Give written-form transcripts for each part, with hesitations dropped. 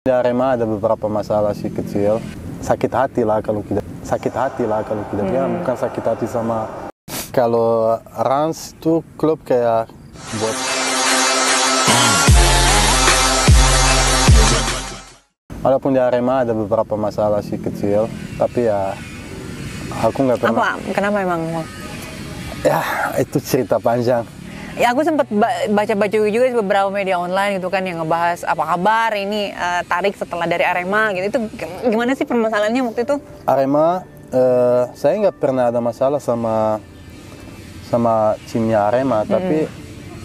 Di Arema ada beberapa masalah sih kecil. Sakit hati lah kalau kita bilang, bukan sakit hati sama. Kalau Rans itu klub kayak buat walaupun di Arema ada beberapa masalah sih kecil, tapi ya aku nggak pernah. Apa? Kenapa emang? Ya itu cerita panjang. Ya aku sempat baca-baca juga di beberapa media online gitu kan yang ngebahas apa kabar ini Tarik setelah dari Arema gitu. Itu gimana sih permasalahannya waktu itu? Arema, saya nggak pernah ada masalah sama timnya Arema, tapi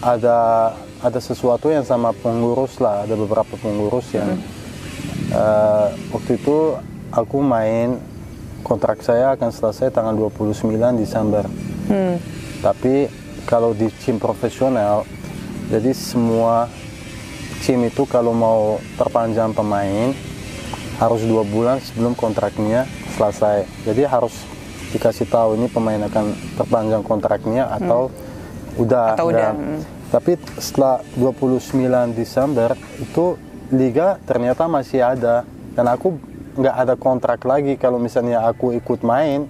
ada sesuatu yang sama pengurus lah, ada beberapa pengurus yang waktu itu aku main, kontrak saya akan selesai tanggal 29 Desember. Tapi kalau di tim profesional, jadi semua tim itu kalau mau perpanjang pemain harus 2 bulan sebelum kontraknya selesai. Jadi harus dikasih tahu ini pemain akan perpanjang kontraknya atau udah. Tapi setelah 29 Desember itu liga ternyata masih ada, dan aku nggak ada kontrak lagi. Kalau misalnya aku ikut main,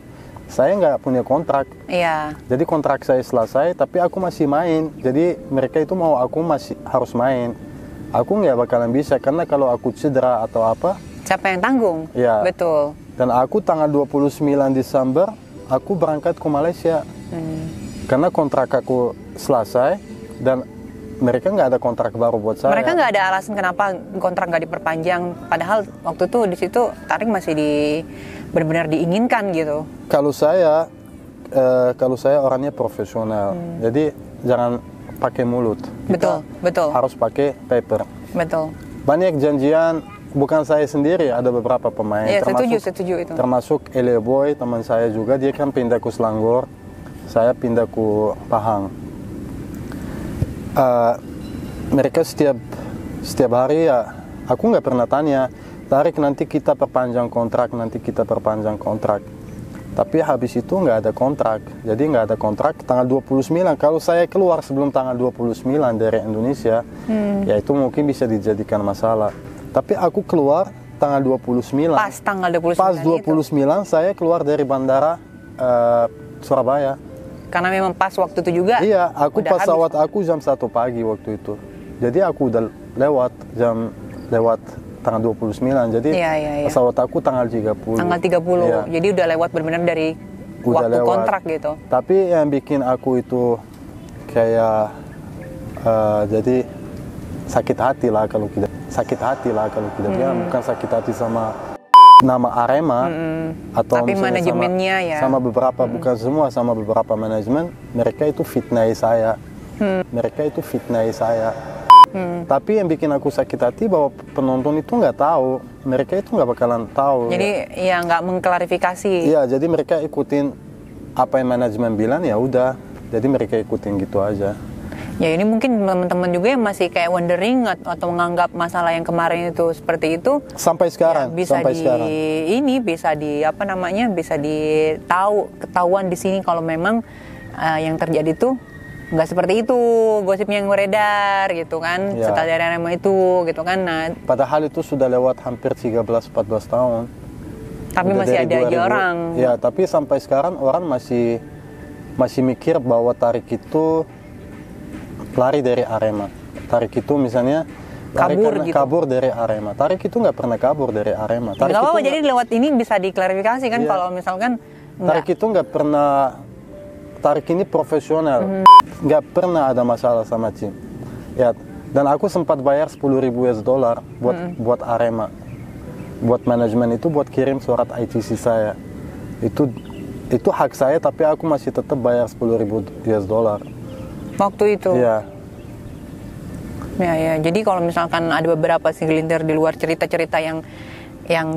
saya nggak punya kontrak. Iya. Jadi kontrak saya selesai, tapi aku masih main. Jadi mereka itu mau aku masih harus main. Aku nggak bakalan bisa, karena kalau aku cedera atau apa, siapa yang tanggung? Ya. Betul. Dan aku tanggal 29 Desember, aku berangkat ke Malaysia. Karena kontrak aku selesai, dan mereka nggak ada kontrak baru buat saya. Mereka nggak ada alasan kenapa kontrak nggak diperpanjang. Padahal waktu itu di situ Tarik masih benar-benar diinginkan gitu. Kalau saya orangnya profesional, jadi jangan pakai mulut. Betul. Harus pakai paper. Betul. Banyak janjian, bukan saya sendiri, ada beberapa pemain. Iya, setuju itu. Termasuk Elie Boy, teman saya juga, dia kan pindah ke Selangor, saya pindah ke Pahang. Mereka setiap hari ya, aku nggak pernah tanya, Tarik nanti kita perpanjang kontrak. Tapi habis itu nggak ada kontrak. Jadi nggak ada kontrak tanggal 29. Kalau saya keluar sebelum tanggal 29 dari Indonesia, ya itu mungkin bisa dijadikan masalah. Tapi aku keluar tanggal 29. Pas tanggal 29 Pas 29 saya keluar dari bandara Surabaya. Karena memang pas waktu itu juga. Iya, pesawat habis. aku jam 1 pagi waktu itu. Jadi aku udah lewat tanggal 29. Jadi iya. pesawat aku tanggal 30. Tanggal 30. Iya. Jadi udah lewat benar-benar dari Udah waktu lewat. kontrak gitu. Tapi yang bikin aku itu kayak jadi sakit hati lah kalau kita bilang, bukan sakit hati sama nama Arema atau tapi manajemennya ya. Sama beberapa, bukan semua, sama beberapa manajemen, mereka itu fitnah saya. Tapi yang bikin aku sakit hati bahwa penonton itu nggak tahu, mereka itu nggak bakalan tahu. Jadi ya nggak mengklarifikasi. Iya, jadi mereka ikutin apa yang manajemen bilang, ya udah. Jadi mereka ikutin gitu aja. Ya ini mungkin teman-teman juga yang masih kayak wondering atau menganggap masalah yang kemarin itu seperti itu sampai sekarang. Ya, bisa ketahuan di sini kalau memang yang terjadi tuh nggak seperti itu gosipnya yang beredar gitu kan, ya. Setelah dari Arema itu gitu kan. Nah, padahal itu sudah lewat hampir 13-14 tahun. Tapi udah masih ada aja orang. Ya, tapi sampai sekarang orang masih mikir bahwa Tarik itu lari dari Arema. Tarik itu misalnya kabur dari Arema. Tarik itu nggak pernah kabur dari Arema. Jadi lewat ini bisa diklarifikasi kan, kalau misalkan Tarik itu nggak pernah. Tarik ini profesional, nggak pernah ada masalah sama tim. Ya, dan aku sempat bayar $10,000 buat Arema, buat manajemen itu, buat kirim surat ITC saya. Itu hak saya, tapi aku masih tetap bayar $10,000 waktu itu. Iya. Ya. Jadi kalau misalkan ada beberapa segelintir di luar cerita-cerita yang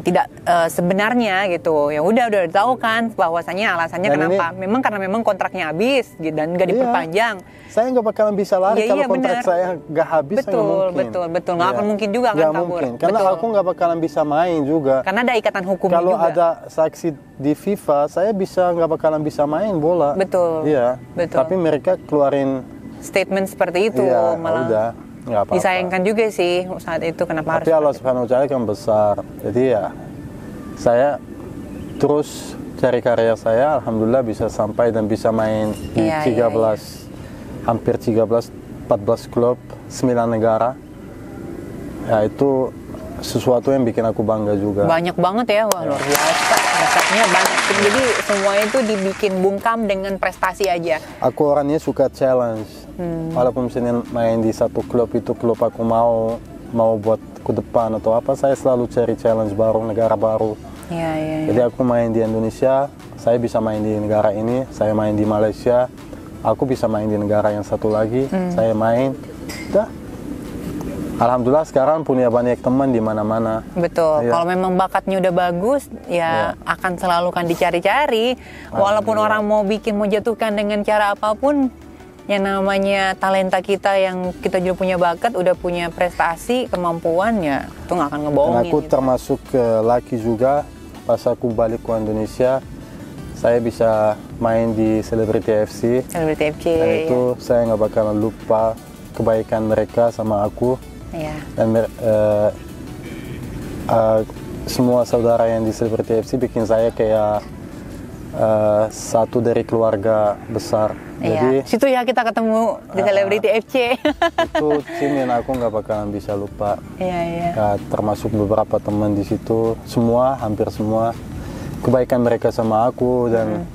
tidak sebenarnya gitu, ya udah tahu kan bahwasanya alasannya kenapa. Karena memang kontraknya habis gitu, dan nggak diperpanjang. Saya nggak bakalan bisa lari kalau kontrak saya nggak habis. Betul. Nggak akan mungkin juga kan kabur. Karena aku nggak bakalan bisa main juga. Karena ada ikatan hukum kalau juga. Ada saksi di FIFA, saya nggak bakalan bisa main bola. Betul. Iya. Betul. Tapi mereka keluarin statement seperti itu, iya, malah. Udah. nggak apa-apa. disayangkan juga sih saat itu kenapa Tapi harus Allah Subhanahu Wa Taala kan besar. Jadi ya saya terus cari karir saya, alhamdulillah bisa sampai dan bisa main di Iya, 13 hampir 13 14 klub 9 negara. Ya itu sesuatu yang bikin aku bangga juga. banyak banget ya, wah luar biasa, prestasinya banyak. Jadi semua itu dibikin bungkam dengan prestasi aja. Aku orangnya suka challenge. Walaupun misalnya main di satu klub itu klub aku mau buat ke depan atau apa, saya selalu cari challenge baru, negara baru. Iya, iya, iya. Jadi aku main di Indonesia, saya bisa main di negara ini, saya main di Malaysia, aku bisa main di negara yang satu lagi, saya main. Dah. Alhamdulillah sekarang punya banyak teman di mana-mana. Betul. Iya. Kalau memang bakatnya udah bagus, ya akan selalu kan dicari-cari. Walaupun orang mau bikin, mau jatuhkan dengan cara apapun, yang namanya talenta kita yang kita juga punya bakat, udah punya prestasi, kemampuan, ya itu nggak akan Dan ngebohongin. aku gitu. termasuk laki juga, pas aku balik ke Indonesia, saya bisa main di Celebrity FC. Celebrity FC. Dan itu saya nggak bakalan lupa kebaikan mereka sama aku. Ya. Dan semua saudara yang di Celebrity FC bikin saya kayak satu dari keluarga besar. Jadi Iya. Situ ya kita ketemu di Celebrity FC. itu tim yang aku nggak bakalan bisa lupa. Iya, iya. Ya, termasuk beberapa teman di situ, semua, hampir semua kebaikan mereka sama aku dan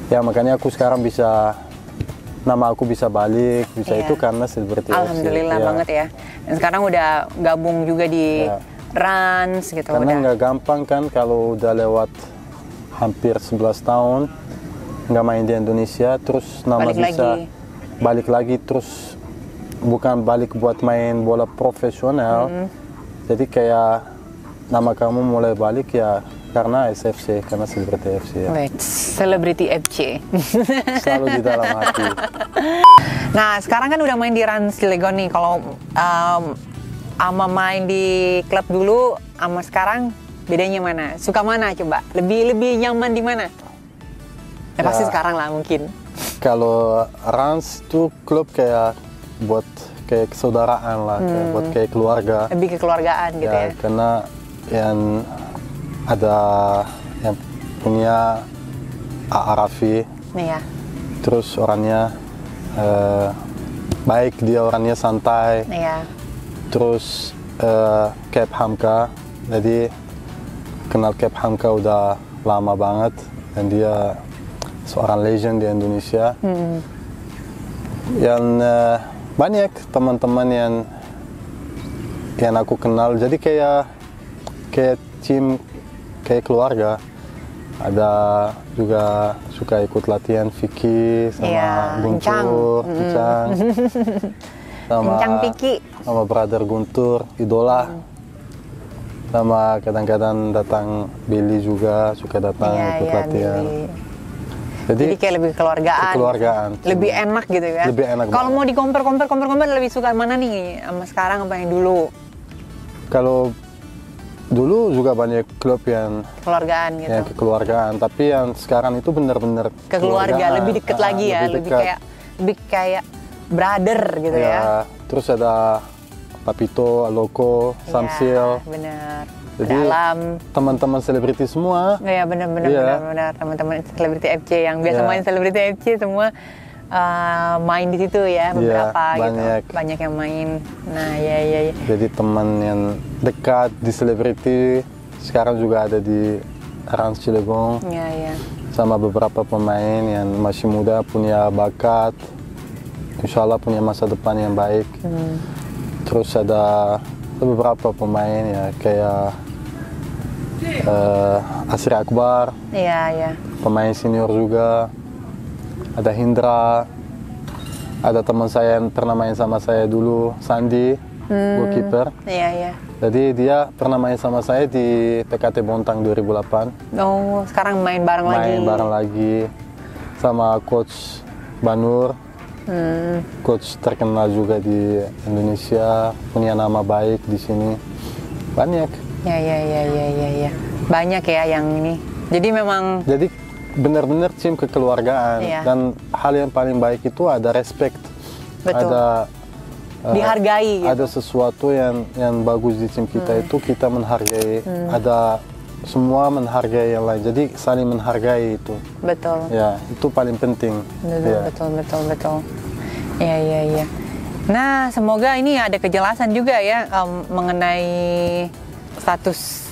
ya makanya aku sekarang bisa, nama aku bisa balik, bisa Iya. itu karena Celebrity FC. Alhamdulillah Ya. banget ya. Dan sekarang udah gabung juga di Ya. Rans gitu. Karena udah. nggak gampang kan kalau udah lewat hampir 11 tahun nggak main di Indonesia, terus nama Balik bisa lagi. balik lagi, terus bukan balik buat main bola profesional. Jadi kayak nama kamu mulai balik ya karena SFC, karena Celebrity FC ya. Wait, Celebrity FC. Selalu di dalam hati. Nah, sekarang kan udah main di Rans Cilegon nih. Kalau ama main di klub dulu sama sekarang bedanya mana? Suka mana coba? Lebih nyaman di mana? Ya, pasti Ya. sekarang lah mungkin. Kalau Rans tuh klub kayak buat kayak kesaudaraan lah, kayak buat kayak keluarga. Lebih kekeluargaan gitu ya. Karena yang ada yang punya Arafi, Nih ya. terus orangnya baik, dia orangnya santai, Nih ya. terus Cap Hamka, jadi kenal Cap Hamka udah lama banget dan dia seorang legend di Indonesia. Yang banyak teman-teman yang aku kenal, jadi kayak tim, kayak keluarga. Ada juga suka ikut latihan Vicky sama Iya, Guntur, Encang. Encang Vicky. Sama brother Guntur, idola. Sama kadang-kadang datang Billy juga, suka datang Iya, ikut iya, latihan. Billy. Jadi Jadi kayak lebih kekeluargaan. kekeluargaan. Lebih enak gitu kan. Lebih enak Kalau banget. mau compare lebih suka mana nih sama sekarang apa yang dulu? Kalau dulu juga banyak klub yang Kekeluargaan gitu. kekeluargaan, tapi yang sekarang itu benar-benar Ke keluarga lebih deket lagi ya, lebih dekat. kayak brother gitu ya. Terus ada Papito, Aloko, Samsil, Iya, bener. Jadi, Dalam. teman-teman selebriti semua. Ya benar Iya. teman-teman Celebrity FC yang biasa Iya. main Celebrity FC semua main di situ ya, beberapa banyak. gitu. Banyak yang main. Nah, ya. Jadi teman yang dekat di selebriti sekarang juga ada di Rans Cilegon, Ya. sama beberapa pemain yang masih muda, punya bakat, insya Allah punya masa depan yang baik. Terus ada beberapa pemain ya kayak Asri Akbar, Iya. pemain senior juga. Ada Hindra, ada teman saya yang pernah main sama saya dulu, Sandi, goalkeeper. Iya. Jadi dia pernah main sama saya di PKT Bontang 2008. Oh, sekarang main bareng lagi. Main bareng lagi sama coach Banur, coach terkenal juga di Indonesia, punya nama baik di sini. Banyak. Ya. Banyak ya yang ini. Jadi memang Jadi benar-benar tim kekeluargaan. Iya. Dan hal yang paling baik itu ada respect, Betul. ada dihargai gitu. Ada sesuatu yang bagus di tim kita itu kita menghargai. Ada semua menghargai yang lain. Jadi saling menghargai itu. Betul. Ya, itu paling penting. Betul. Iya. Nah, semoga ini ada kejelasan juga ya mengenai status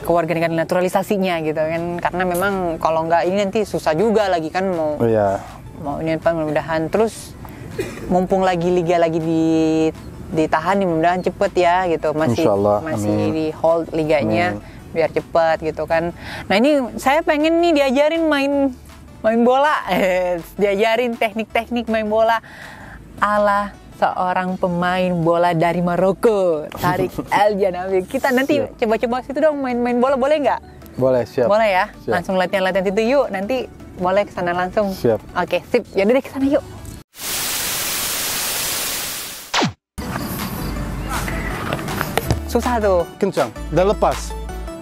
kewarganegaraan naturalisasinya gitu kan. Karena memang kalau nggak ini nanti susah juga lagi kan mau ini mudah-mudahan terus mumpung lagi liga lagi ditahan nih, mudah-mudahan cepet ya gitu. Masih di hold liganya biar cepet gitu kan. Nah, ini saya pengen nih diajarin main bola, diajarin teknik-teknik main bola ala seorang pemain bola dari Maroko, Tariq El Janawi. Kita nanti coba-coba situ dong main bola, boleh nggak? Boleh, siap. Boleh ya? Siap. Langsung latihan-latihan situ yuk. Nanti boleh kesana langsung. Siap. Oke, sip. Yaudah deh kesana yuk. Susah tuh. Kencang dan lepas.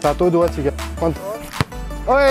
1, 2, 3. Oi.